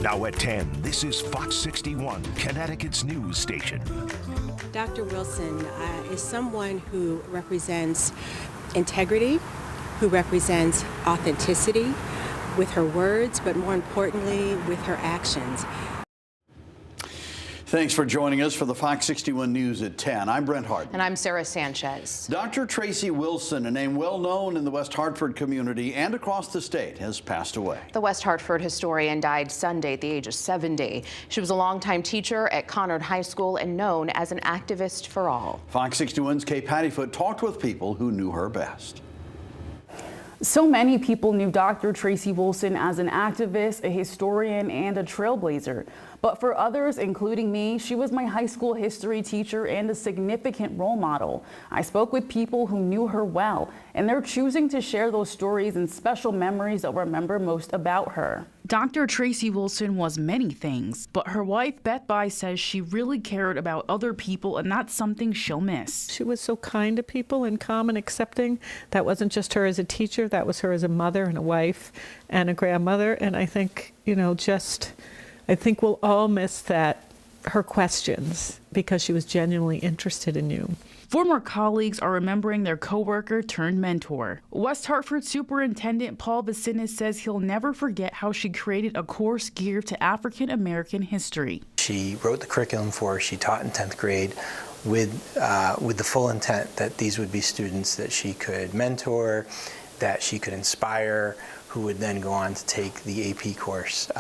Now at 10, this is Fox 61, Connecticut's news station. Dr. Wilson is someone who represents integrity, who represents authenticity with her words, but more importantly, with her actions. Thanks for joining us for the Fox 61 News at 10. I'm Brent Hart. And I'm Sarah Sanchez. Dr. Tracy Wilson, a name well known in the West Hartford community and across the state, has passed away. The West Hartford historian died Sunday at the age of 70. She was a longtime teacher at Conard High School and known as an activist for all. Fox 61's Kay Pattyfoot talked with people who knew her best. So many people knew Dr. Tracy Wilson as an activist, a historian, and a trailblazer. But for others, including me, she was my high school history teacher and a significant role model. I spoke with people who knew her well, and they're choosing to share those stories and special memories they'll remember most about her. Dr. Tracy Wilson was many things, but her wife, Beth Bai, says she really cared about other people, and that's something she'll miss. She was so kind to people and calm and accepting. That wasn't just her as a teacher, that was her as a mother and a wife and a grandmother. And I think, I think we'll all miss that, her questions, because she was genuinely interested in you. Former colleagues are remembering their coworker turned mentor. West Hartford Superintendent Paul Vicinis says he'll never forget how she created a course geared to African American history. She wrote the curriculum for us. She taught in 10th grade with the full intent that these would be students that she could mentor, that she could inspire, who would then go on to take the AP course,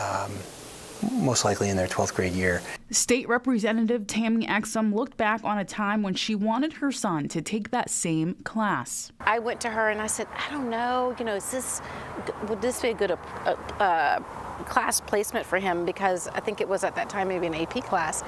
most likely in their 12th grade year. State Representative Tammy Exum looked back on a time when she wanted her son to take that same class. I went to her and I said, I don't know, would this be a good class placement for him? Because I think it was at that time maybe an AP class,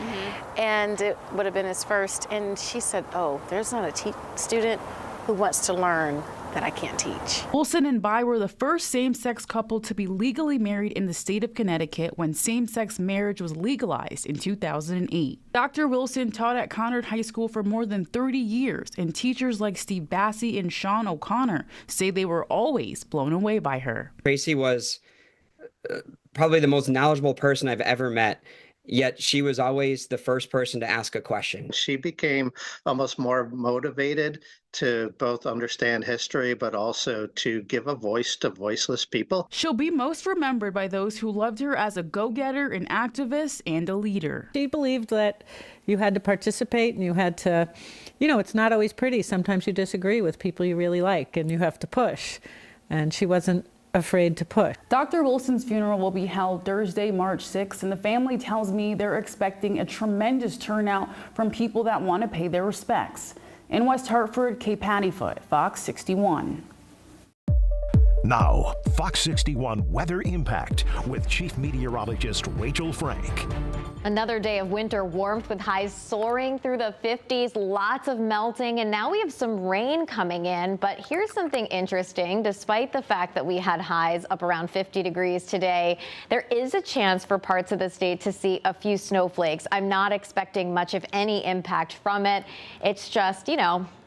and it would have been his first. And she said, oh, there's not a student who wants to learn that I can't teach. Wilson and Bai were the first same-sex couple to be legally married in the state of Connecticut when same-sex marriage was legalized in 2008. Dr. Wilson taught at Conard High School for more than 30 years, and teachers like Steve Bassey and Sean O'Connor say they were always blown away by her. Tracy was probably the most knowledgeable person I've ever met. Yet she was always the first person to ask a question. She became almost more motivated to both understand history, but also to give a voice to voiceless people. She'll be most remembered by those who loved her as a go-getter, an activist, and a leader. She believed that you had to participate and you had to, it's not always pretty. Sometimes you disagree with people you really like and you have to push. And she wasn't afraid to push. Dr. Wilson's funeral will be held Thursday, March 6th, and the family tells me they're expecting a tremendous turnout from people that want to pay their respects. In West Hartford, Kay Pattyfoot, Fox 61. Now, Fox 61 Weather Impact with Chief Meteorologist Rachel Frank. Another day of winter warmth with highs soaring through the 50s, lots of melting, and now we have some rain coming in. But here's something interesting. Despite the fact that we had highs up around 50 degrees today, there is a chance for parts of the state to see a few snowflakes. I'm not expecting much of any impact from it. It's just,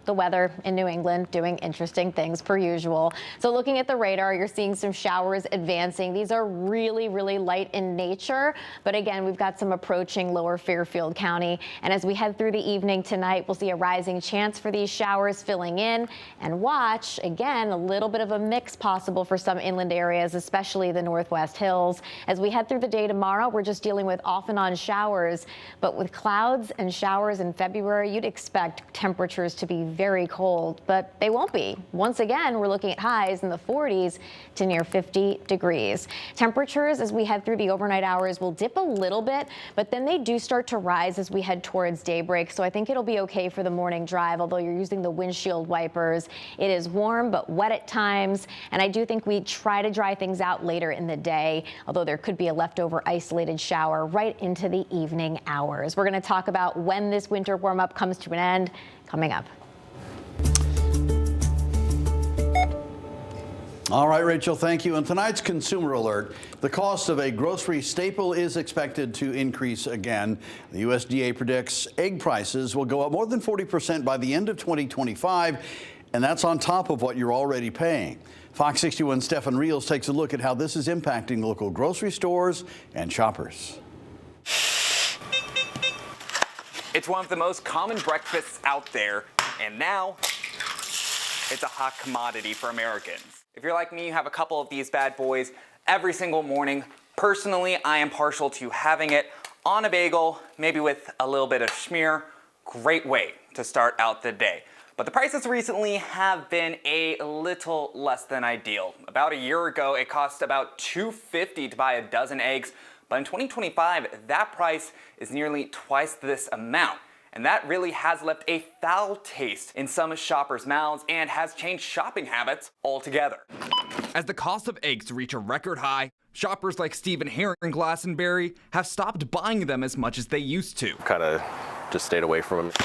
the weather in New England doing interesting things per usual. So looking at the radar, you're seeing some showers advancing. These are really, really light in nature. But again, we've got some approaching lower Fairfield County. And as we head through the evening tonight, we'll see a rising chance for these showers filling in. And watch, again, a little bit of a mix possible for some inland areas, especially the Northwest Hills. As we head through the day tomorrow, we're just dealing with off and on showers. But with clouds and showers in February, you'd expect temperatures to be very cold, but they won't be. Once again, we're looking at highs in the 40s to near 50 degrees. Temperatures as we head through the overnight hours will dip a little bit, but then they do start to rise as we head towards daybreak. So I think it'll be okay for the morning drive, although you're using the windshield wipers. It is warm but wet at times, and I do think we try to dry things out later in the day, although there could be a leftover isolated shower right into the evening hours. We're going to talk about when this winter warm up comes to an end coming up. All right, Rachel, thank you. And tonight's Consumer Alert, the cost of a grocery staple is expected to increase again. The USDA predicts egg prices will go up more than 40% by the end of 2025, and that's on top of what you're already paying. Fox 61's Stefan Reels takes a look at how this is impacting local grocery stores and shoppers. It's one of the most common breakfasts out there, and now it's a hot commodity for Americans. If you're like me, you have a couple of these bad boys every single morning. Personally, I am partial to having it on a bagel, maybe with a little bit of schmear. Great way to start out the day. But the prices recently have been a little less than ideal. About a year ago, it cost about $2.50 to buy a dozen eggs. But in 2025, that price is nearly twice this amount. And that really has left a foul taste in some shoppers' mouths and has changed shopping habits altogether. As the cost of eggs reach a record high, shoppers like Stephen Herring in Glastonbury have stopped buying them as much as they used to. Kind of just stayed away from them.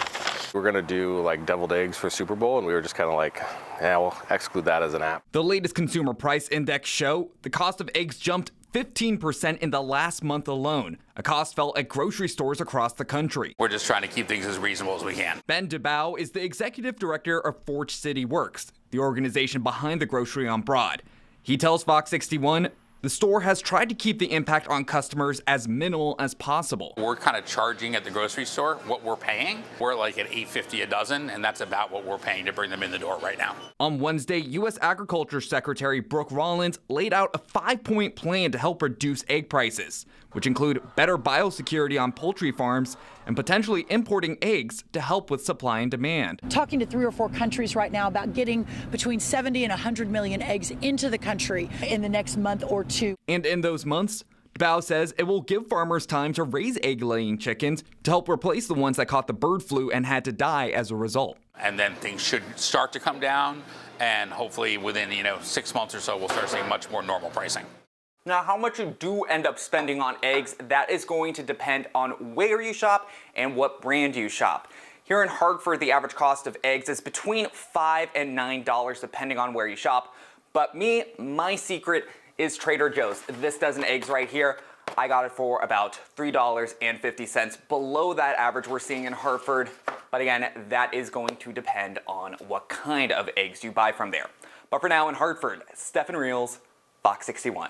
We're gonna do like deviled eggs for Super Bowl, and we were just kind of like, yeah, we'll exclude that as an app. The latest consumer price index show the cost of eggs jumped 15% in the last month alone. A cost fell at grocery stores across the country. We're just trying to keep things as reasonable as we can. Ben DeBow is the executive director of Forge City Works, the organization behind the grocery on Broad. He tells Fox 61 the store has tried to keep the impact on customers as minimal as possible. We're kind of charging at the grocery store what we're paying. We're like at $8.50 a dozen, and that's about what we're paying to bring them in the door right now. On Wednesday, U.S. Agriculture Secretary Brooke Rollins laid out a 5-point plan to help reduce egg prices, which include better biosecurity on poultry farms and potentially importing eggs to help with supply and demand. Talking to 3 or 4 countries right now about getting between 70 and 100 million eggs into the country in the next month or 2. And in those months, DeBow says it will give farmers time to raise egg-laying chickens to help replace the ones that caught the bird flu and had to die as a result. And then things should start to come down, and hopefully within 6 months or so, we'll start seeing much more normal pricing. Now, how much you do end up spending on eggs, that is going to depend on where you shop and what brand you shop. Here in Hartford, the average cost of eggs is between $5 and $9 depending on where you shop. But my secret is Trader Joe's. This dozen eggs right here, I got it for about $3.50. Below that average we're seeing in Hartford. But again, that is going to depend on what kind of eggs you buy from there. But for now in Hartford, Stefan Reels, Fox 61.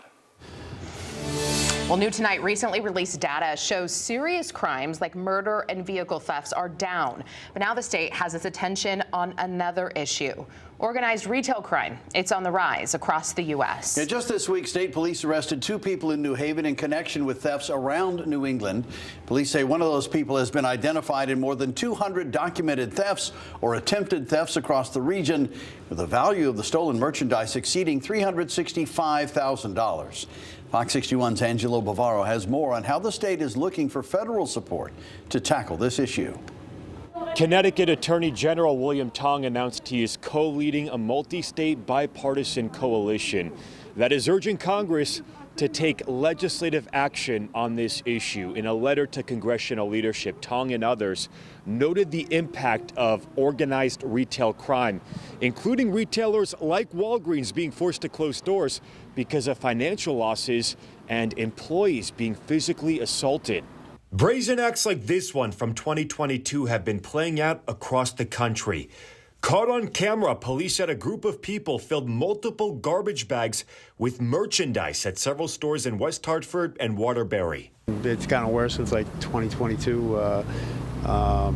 Well, new tonight, recently released data shows serious crimes like murder and vehicle thefts are down. But now the state has its attention on another issue. Organized retail crime. It's on the rise across the U.S. Yeah, just this week, state police arrested 2 people in New Haven in connection with thefts around New England. Police say one of those people has been identified in more than 200 documented thefts or attempted thefts across the region, with the value of the stolen merchandise exceeding $365,000. Fox 61's Angelo Bavaro has more on how the state is looking for federal support to tackle this issue. Connecticut Attorney General William Tong announced he is co-leading a multi-state bipartisan coalition that is urging Congress to take legislative action on this issue. In a letter to congressional leadership, Tong and others noted the impact of organized retail crime, including retailers like Walgreens being forced to close doors because of financial losses and employees being physically assaulted. Brazen acts like this one from 2022 have been playing out across the country. Caught on camera, police said a group of people filled multiple garbage bags with merchandise at several stores in West Hartford and Waterbury. It's gotten worse since like 2022.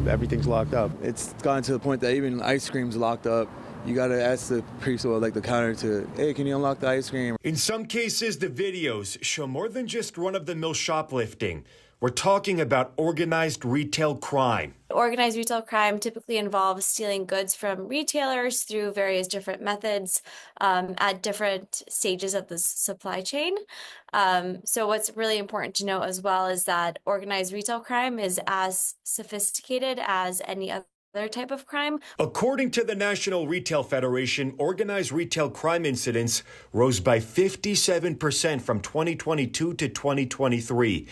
Everything's locked up. It's gotten to the point that even ice cream's locked up. You got to ask the priest or like the counter to, hey, can you unlock the ice cream? In some cases, the videos show more than just run-of-the-mill shoplifting. We're talking about organized retail crime. Organized retail crime typically involves stealing goods from retailers through various different methods at different stages of the supply chain. So what's really important to note as well is that organized retail crime is as sophisticated as any other type of crime. According to the National Retail Federation, organized retail crime incidents rose by 57% from 2022 to 2023.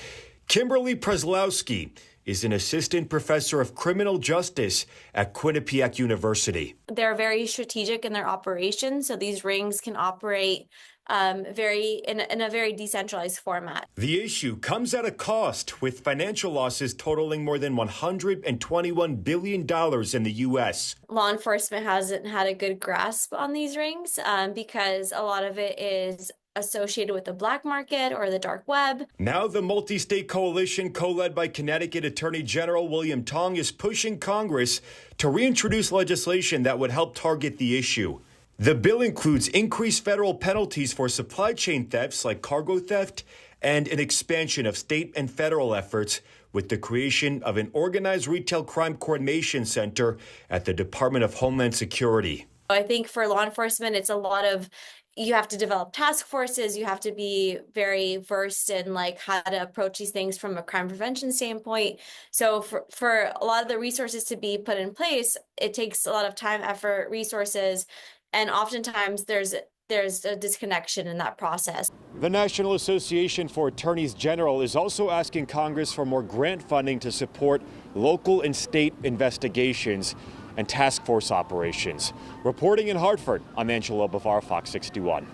Kimberly Preslowski is an assistant professor of criminal justice at Quinnipiac University. They're very strategic in their operations, so these rings can operate in a very decentralized format. The issue comes at a cost, with financial losses totaling more than $121 billion in the U.S. Law enforcement hasn't had a good grasp on these rings because a lot of it is associated with the black market or the dark web. Now the multi-state coalition, co-led by Connecticut Attorney General William Tong, is pushing Congress to reintroduce legislation that would help target the issue. The bill includes increased federal penalties for supply chain thefts like cargo theft and an expansion of state and federal efforts with the creation of an organized retail crime coordination center at the Department of Homeland Security. I think for law enforcement, it's a lot of, you have to develop task forces, you have to be very versed in like how to approach these things from a crime prevention standpoint. So for a lot of the resources to be put in place, it takes a lot of time, effort, resources, and oftentimes there's a disconnection in that process. The National Association for Attorneys General is also asking Congress for more grant funding to support local and state investigations and task force operations. Reporting in Hartford, I'm Angelo Bavar, Fox 61.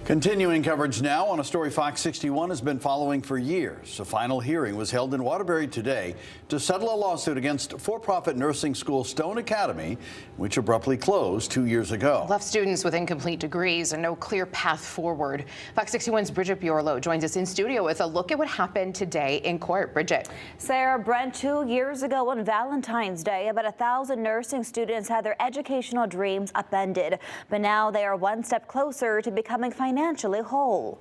Continuing coverage now on a story Fox 61 has been following for years. A final hearing was held in Waterbury today to settle a lawsuit against for-profit nursing school Stone Academy, which abruptly closed 2 years ago. Left students with incomplete degrees and no clear path forward. Fox 61's Bridget Burelow joins us in studio with a look at what happened today in court. Bridget. Sarah, Brent, 2 years ago on Valentine's Day, about 1,000 nursing students had their educational dreams upended. But now they are one step closer to becoming financially whole.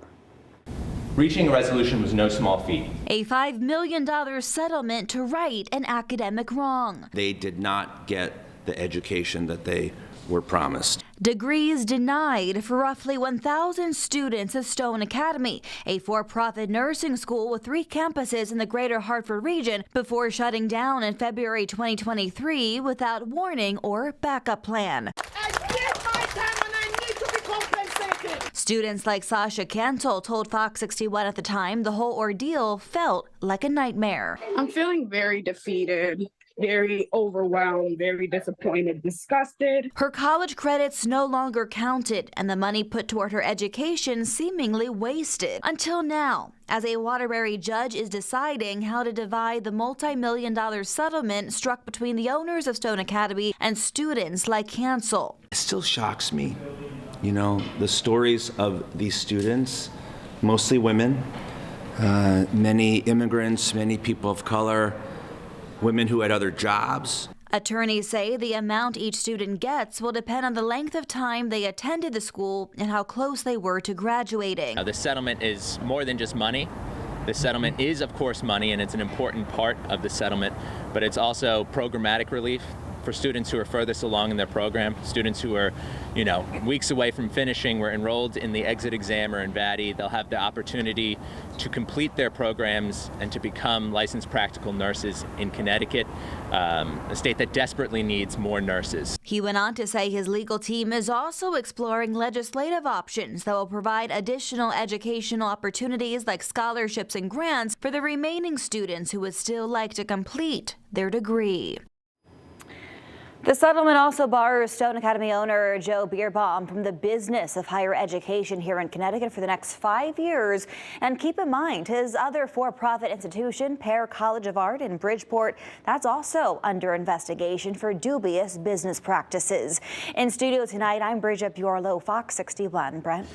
Reaching a resolution was no small feat. A $5 million settlement to right an academic wrong. They did not get the education that they were promised. Degrees denied for roughly 1,000 students at Stone Academy, a for-profit nursing school with 3 campuses in the greater Hartford region, before shutting down in February 2023 without warning or backup plan. Students like Sasha Cantle told Fox 61 at the time the whole ordeal felt like a nightmare. I'm feeling very defeated, very overwhelmed, very disappointed, disgusted. Her college credits no longer counted, and the money put toward her education seemingly wasted. Until now, as a Waterbury judge is deciding how to divide the multi-million-dollar settlement struck between the owners of Stone Academy and students like Cancel. It still shocks me, you know, the stories of these students, mostly women, many immigrants, many people of color, women who had other jobs. Attorneys say the amount each student gets will depend on the length of time they attended the school and how close they were to graduating. The settlement is more than just money. The settlement is, of course, money, and it's an important part of the settlement, but it's also programmatic relief for students who are furthest along in their program, students who are, you know, weeks away from finishing, were enrolled in the exit exam or in VADI. They'll have the opportunity to complete their programs and to become licensed practical nurses in Connecticut, a state that desperately needs more nurses. He went on to say his legal team is also exploring legislative options that will provide additional educational opportunities like scholarships and grants for the remaining students who would still like to complete their degree. The settlement also bars Stone Academy owner Joe Bierbaum from the business of higher education here in Connecticut for the next 5 years. And keep in mind, his other for-profit institution, Pear College of Art in Bridgeport, that's also under investigation for dubious business practices. In studio tonight, I'm Bridget Burelow, Fox 61. Brent.